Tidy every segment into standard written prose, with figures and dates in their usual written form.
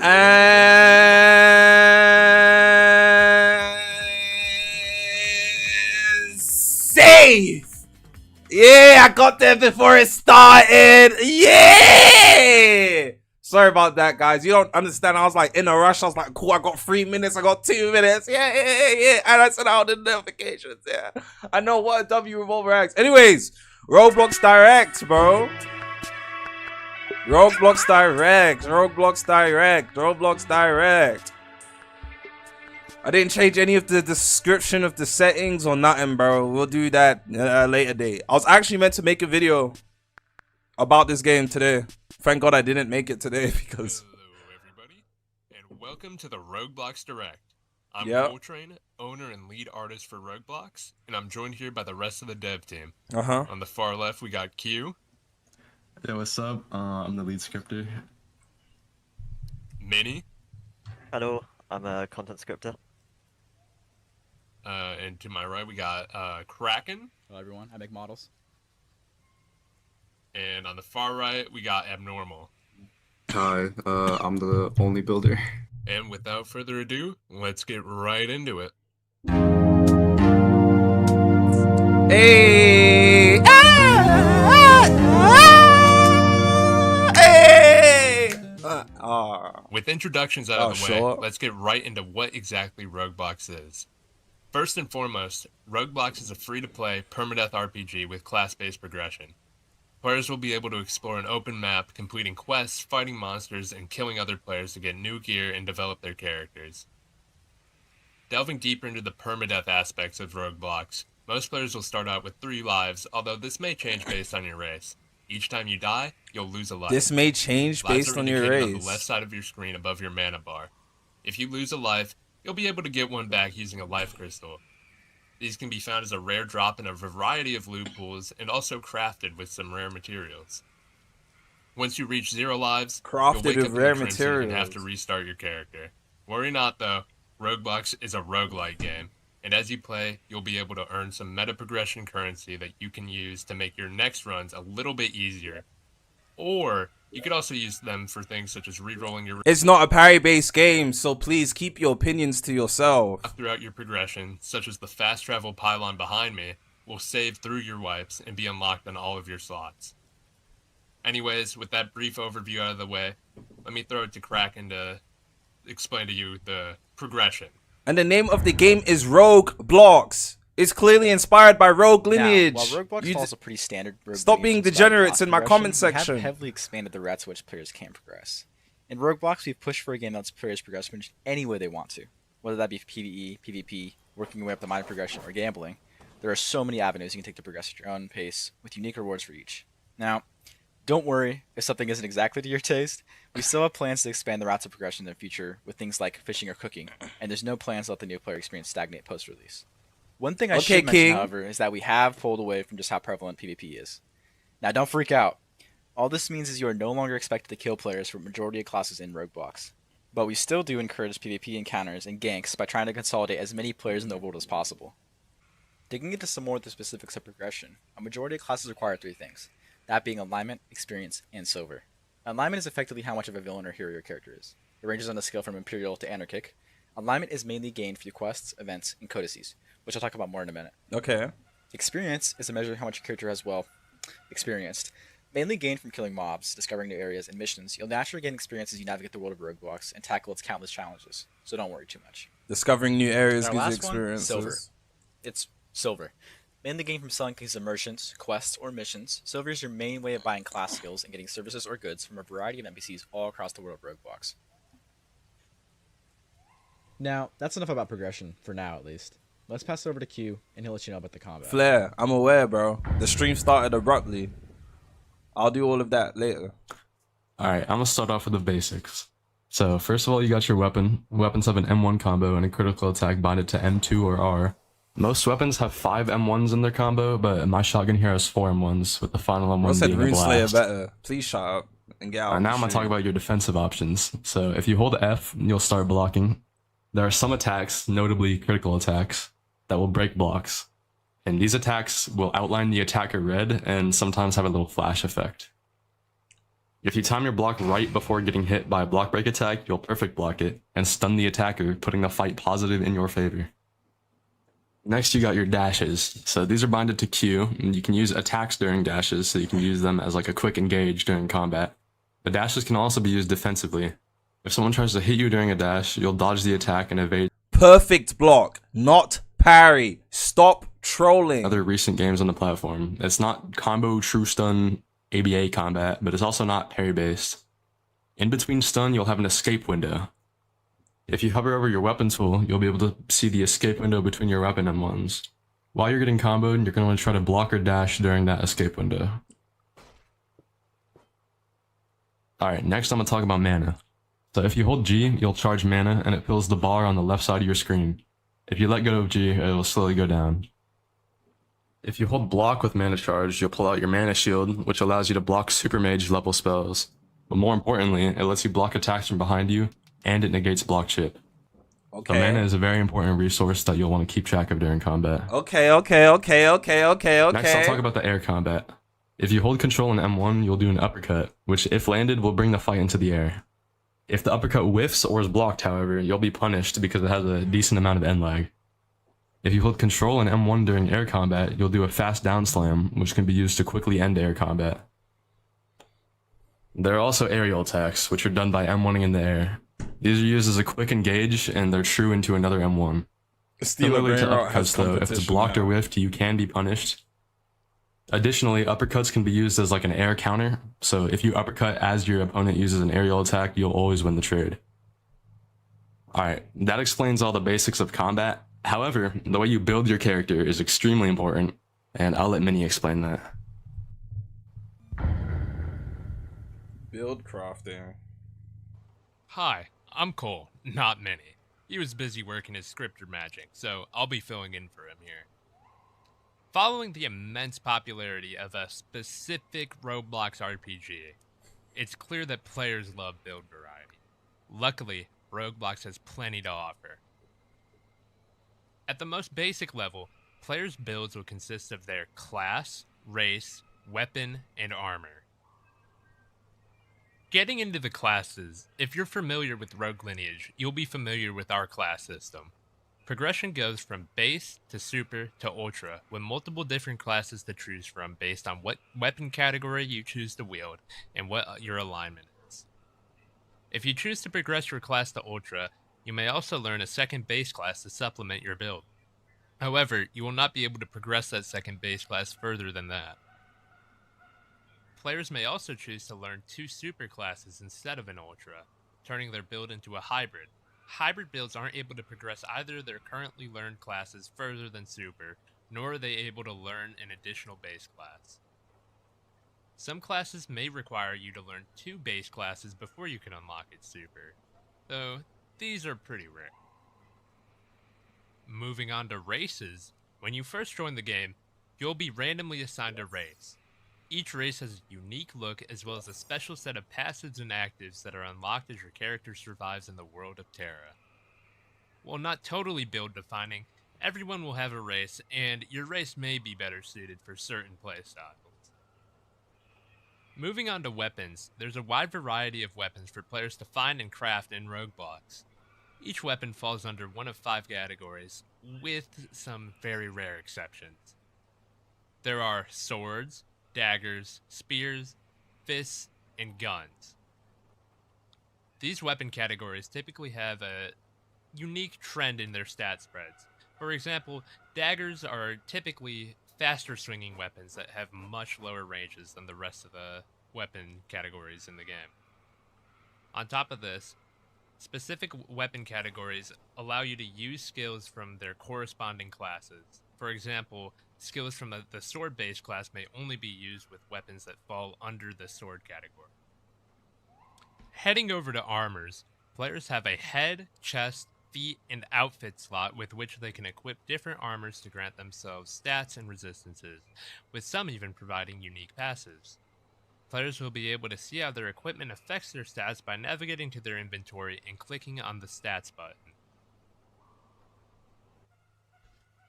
And save. Yeah, I got there before it started. Yeah. Sorry about that, guys. You don't understand. I was like in a rush. I was like, cool, I got 3 minutes. I got 2 minutes. Yeah. And I sent out the notifications. Yeah. I know what a W Revolver X. Anyways, Roblox Direct, bro. Roblox Direct. I didn't change any of the description of the settings or nothing, bro. We'll do that at a later date. I was actually meant to make a video about this game today. Thank God I didn't make it today because... Hello, everybody, and welcome to the Roguebloxxxxx Direct. I'm Coltrane, owner and lead artist for Roguebloxxxx, and I'm joined here by the rest of the dev team. On the far left, we got Q. Yo, what's up? I'm the lead scripter. Minnie. Hello, I'm a content scripter. And to my right, we got Kraken. Hello, everyone. I make models. And on the far right, we got Abnormal. Hi, I'm the only builder. And without further ado, let's get right into it. Hey! With introductions out of the way, let's get right into what exactly Roguebloxxxx is. First and foremost, Roguebloxxxx is a free-to-play, permadeath RPG with class-based progression. Players will be able to explore an open map, completing quests, fighting monsters, and killing other players to get new gear and develop their characters. Delving deeper into the permadeath aspects of Roguebloxxxx, most players will start out with 3 lives, although this may change based on your race. Each time you die, you'll lose a life. This may change based on your race. On the left side of your screen above your mana bar. If you lose a life, you'll be able to get one back using a life crystal. These can be found as a rare drop in a variety of loot pools and also crafted with some rare materials. Once you reach 0 lives, you'll wake up in the crimson and have to restart your character. Worry not though, Roguebloxxxx is a roguelike game, and as you play, you'll be able to earn some meta progression currency that you can use to make your next runs a little bit easier. Or you could also use them for things such as re-rolling your... It's not a parry-based game, so please keep your opinions to yourself. Throughout your progression, such as the fast travel pylon behind me, will save through your wipes and be unlocked on all of your slots. Anyways, with that brief overview out of the way, let me throw it to Kraken to explain to you the progression. And the name of the game is Roguebloxxxx. It's clearly inspired by Rogue Lineage. Now, while Roguebloxxxx follows a pretty standard Rogue Stop being degenerates in my comment section. We have heavily expanded the routes to which players can progress. In Roguebloxxxx, we've pushed for a game that lets players progress in any way they want to. Whether that be PvE, PvP, working your way up the mine progression, or gambling, there are so many avenues you can take to progress at your own pace, with unique rewards for each. Now, don't worry if something isn't exactly to your taste. We still have plans to expand the routes of progression in the future with things like fishing or cooking, and there's no plans to let the new player experience stagnate post-release. One thing I should mention, however, is that we have pulled away from just how prevalent PvP is. Now, don't freak out. All this means is you are no longer expected to kill players for the majority of classes in Roguebloxxxx. but we still do encourage PvP encounters and ganks by trying to consolidate as many players in the world as possible. Digging into some more of the specifics of progression, a majority of classes require 3 things, that being alignment, experience, and silver. Alignment is effectively how much of a villain or hero your character is. It ranges on a scale from Imperial to Anarchic. Alignment is mainly gained through quests, events, and codices, which I'll talk about more in a minute. Okay. Experience is a measure of how much your character has, well, experienced. Mainly gained from killing mobs, discovering new areas, and missions, you'll naturally gain experience as you navigate the world of Roguebloxx and tackle its countless challenges, so don't worry too much. Discovering new areas And our gives you last one, experiences. silver. It's silver. Mainly gained from selling things of merchants, quests, or missions, silver is your main way of buying class skills and getting services or goods from a variety of NPCs all across the world of Roguebloxx. Now, that's enough about progression, for now at least. Let's pass it over to Q, and he'll let you know about the combat. Flair, I'm aware, bro. The stream started abruptly. I'll do all of that later. Alright, I'm gonna start off with the basics. So, first of all, you got your weapon. Weapons have an M1 combo and a critical attack binded to M2 or R. Most weapons have 5 M1s in their combo, but my shotgun here has 4 M1s, with the final I M1 said being a Runeslayer blast. better. Please shut up and get out. Now I'm gonna talk about your defensive options. So, if you hold F, you'll start blocking. There are some attacks, notably critical attacks, that will break blocks. And these attacks will outline the attacker red and sometimes have a little flash effect. If you time your block right before getting hit by a block break attack, you'll perfect block it and stun the attacker, putting the fight positive in your favor. Next, you got your dashes. So these are binded to Q, and you can use attacks during dashes, so you can use them as like a quick engage during combat. The dashes can also be used defensively. If someone tries to hit you during a dash, you'll dodge the attack and evade. Perfect block, not parry. Stop trolling. Other recent games on the platform. It's not combo, true stun, ABA combat, but it's also not parry based. In between stun, you'll have an escape window. If you hover over your weapon tool, you'll be able to see the escape window between your weapon M1s. While you're getting comboed, you're going to want to try to block or dash during that escape window. Alright, next I'm going to talk about mana. So if you hold G, you'll charge mana and it fills the bar on the left side of your screen. If you let go of G, it will slowly go down. If you hold block with mana charge, you'll pull out your mana shield, which allows you to block super mage level spells. But more importantly, it lets you block attacks from behind you, and it negates block chip. Okay. So mana is a very important resource that you'll want to keep track of during combat. Okay. Next, I'll talk about the air combat. If you hold control in M1, you'll do an uppercut, which if landed will bring the fight into the air. If the uppercut whiffs or is blocked, however, you'll be punished because it has a decent amount of end lag. If you hold control in M1 during air combat, you'll do a fast down slam, which can be used to quickly end air combat. There are also aerial attacks, which are done by M1ing in the air. These are used as a quick engage, and they're true into another M1. Similarly to uppercuts though, if it's blocked or whiffed, you can be punished. Additionally, uppercuts can be used as like an air counter, so if you uppercut as your opponent uses an aerial attack, you'll always win the trade. Alright, that explains all the basics of combat. However, the way you build your character is extremely important, and I'll let Minnie explain that. Build crafting. Hi, I'm Cole, not Minnie. He was busy working his scripter magic, so I'll be filling in for him here. Following the immense popularity of a specific Roblox RPG, it's clear that players love build variety. Luckily, Roguebloxxxx has plenty to offer. At the most basic level, players' builds will consist of their class, race, weapon, and armor. Getting into the classes, if you're familiar with Rogue Lineage, you'll be familiar with our class system. Progression goes from base to super to ultra, with multiple different classes to choose from based on what weapon category you choose to wield and what your alignment is. If you choose to progress your class to ultra, you may also learn a second base class to supplement your build. However, you will not be able to progress that second base class further than that. Players may also choose to learn 2 super classes instead of an ultra, turning their build into a hybrid. Hybrid builds aren't able to progress either of their currently learned classes further than super, nor are they able to learn an additional base class. Some classes may require you to learn 2 base classes before you can unlock its super, though these are pretty rare. Moving on to races, when you first join the game, you'll be randomly assigned a race. Each race has a unique look as well as a special set of passives and actives that are unlocked as your character survives in the world of Terra. While not totally build defining, everyone will have a race, and your race may be better suited for certain playstyles. Moving on to weapons, there's a wide variety of weapons for players to find and craft in Roguebloxxxx. Each weapon falls under one of 5 categories, with some very rare exceptions. There are swords, daggers, spears, fists, and guns. These weapon categories typically have a unique trend in their stat spreads. For example, daggers are typically faster swinging weapons that have much lower ranges than the rest of the weapon categories in the game. On top of this, specific weapon categories allow you to use skills from their corresponding classes. For example, skills from the sword-based class may only be used with weapons that fall under the sword category. Heading over to armors, players have a head, chest, feet, and outfit slot with which they can equip different armors to grant themselves stats and resistances, with some even providing unique passives. Players will be able to see how their equipment affects their stats by navigating to their inventory and clicking on the stats button.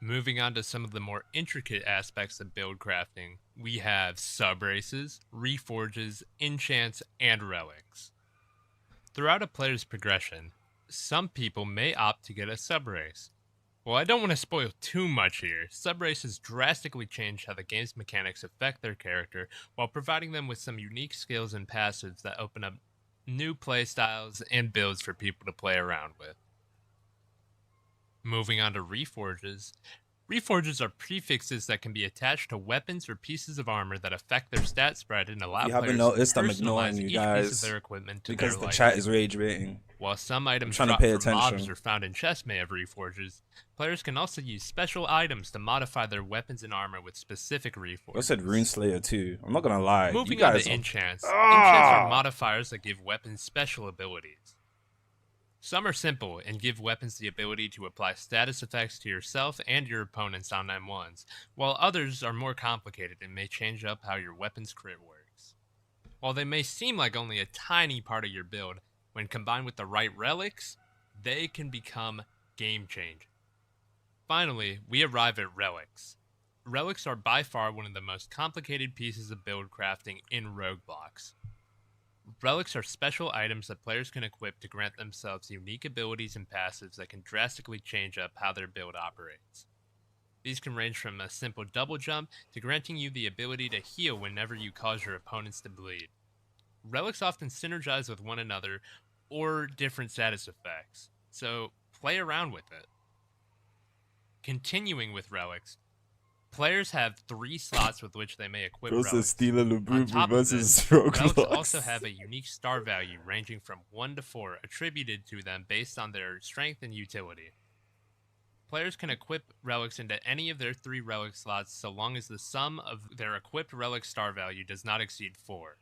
Moving on to some of the more intricate aspects of build crafting, we have sub-races, reforges, enchants, and relics. Throughout a player's progression, some people may opt to get a sub-race. While I don't want to spoil too much here, sub-races drastically change how the game's mechanics affect their character while providing them with some unique skills and passives that open up new playstyles and builds for people to play around with. Moving on to reforges. Reforges are prefixes that can be attached to weapons or pieces of armor that affect their stat spread and allow You players haven't to noticed I'm personalize ignoring you each guys piece of their equipment to because their the liking. chat is rage baiting. While some items trying to dropped pay from mobs attention. or found in chests may have reforges, players can also use special items to modify their weapons and armor with specific reforges. I said Runeslayer too. I'm not gonna lie. Moving you on guys to are... enchants. Enchants are modifiers that give weapons special abilities. Some are simple and give weapons the ability to apply status effects to yourself and your opponents on M1s, while others are more complicated and may change up how your weapon's crit works. While they may seem like only a tiny part of your build, when combined with the right relics, they can become game-changing. Finally, we arrive at relics. Relics are by far one of the most complicated pieces of build crafting in Roguebloxxxx. Relics are special items that players can equip to grant themselves unique abilities and passives that can drastically change up how their build operates. These can range from a simple double jump to granting you the ability to heal whenever you cause your opponents to bleed. Relics often synergize with one another or different status effects, so play around with it. Continuing with relics, players have 3 slots with which they may equip relics. On top of this, relics also have a unique star value ranging from 1 to 4 attributed to them based on their strength and utility. Players can equip relics into any of their 3 relic slots so long as the sum of their equipped relic star value does not exceed 4.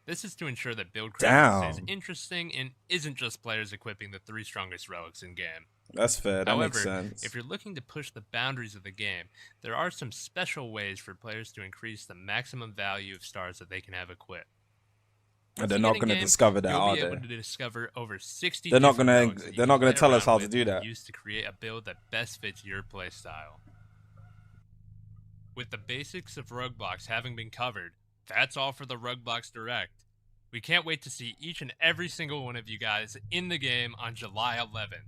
This is to ensure that build crafting stays interesting and isn't just players equipping the 3 strongest relics in game. That's fair. That makes However, sense. if you're looking to push the boundaries of the game, there are some special ways for players to increase the maximum value of stars that they can have equipped. And they're not going to discover that, you'll are be they? able to discover over 60 They're not different gonna- relics that you they're not can gonna play tell us around how to with do and that. use to create a build that best fits your playstyle. With the basics of Roguebloxxxx having been covered, that's all for the Roguebloxxxx Direct. We can't wait to see each and every single one of you guys in the game on July 11th.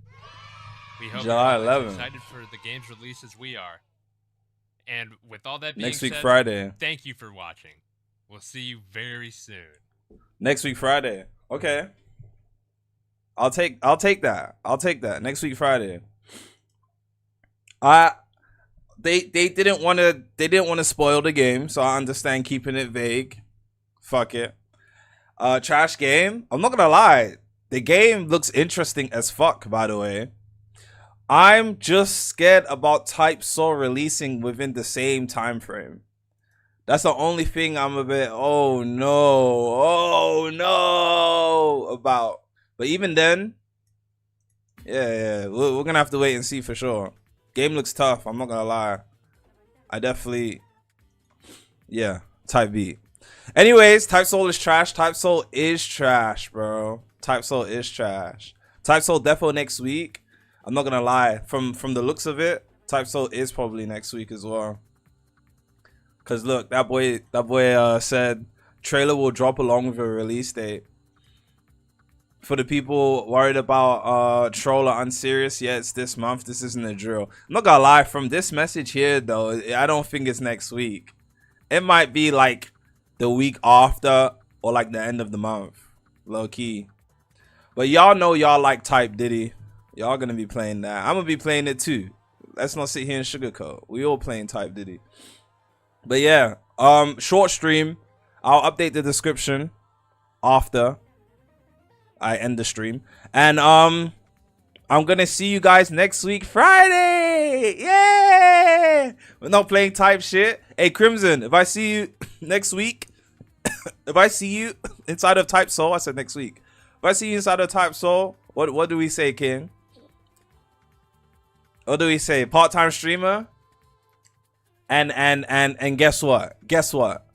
We hope July you're all 11th. as excited for the game's release as we are. And with all that being Next week said, Friday. thank you for watching. We'll see you very soon. Next week Friday. Okay. I'll take that. I'll take that. Next week Friday. They didn't want to spoil the game, so I understand keeping it vague. Fuck it. Trash game. I'm not gonna lie. The game looks interesting as fuck, by the way. I'm just scared about Type Soul releasing within the same time frame. That's the only thing I'm a bit oh no about. But even then, yeah, we're gonna have to wait and see for sure. Game looks tough. I'm not gonna lie. I definitely, yeah. Type B. Anyways, Type Soul is trash. Type Soul is trash, bro. Type Soul is trash. Type Soul defo next week. I'm not gonna lie. From the looks of it, Type Soul is probably next week as well. Cause look, that boy said trailer will drop along with a release date. For the people worried about troll or unserious, yeah, it's this month. This isn't a drill. I'm not gonna lie. From this message here, though, I don't think it's next week. It might be like the week after or like the end of the month, low key. But y'all know y'all like Type Diddy. Y'all gonna be playing that. I'm gonna be playing it too. Let's not sit here and sugarcoat. We all playing Type Diddy. But yeah, short stream. I'll update the description after I end the stream. And I'm gonna see you guys next week, Friday. Yeah, we're not playing type shit. Hey Crimson, if I see you next week, if I see you inside of Type Soul, I said next week. If I see you inside of Type Soul, what do we say, King? What do we say? Part-time streamer? And guess what? Guess what?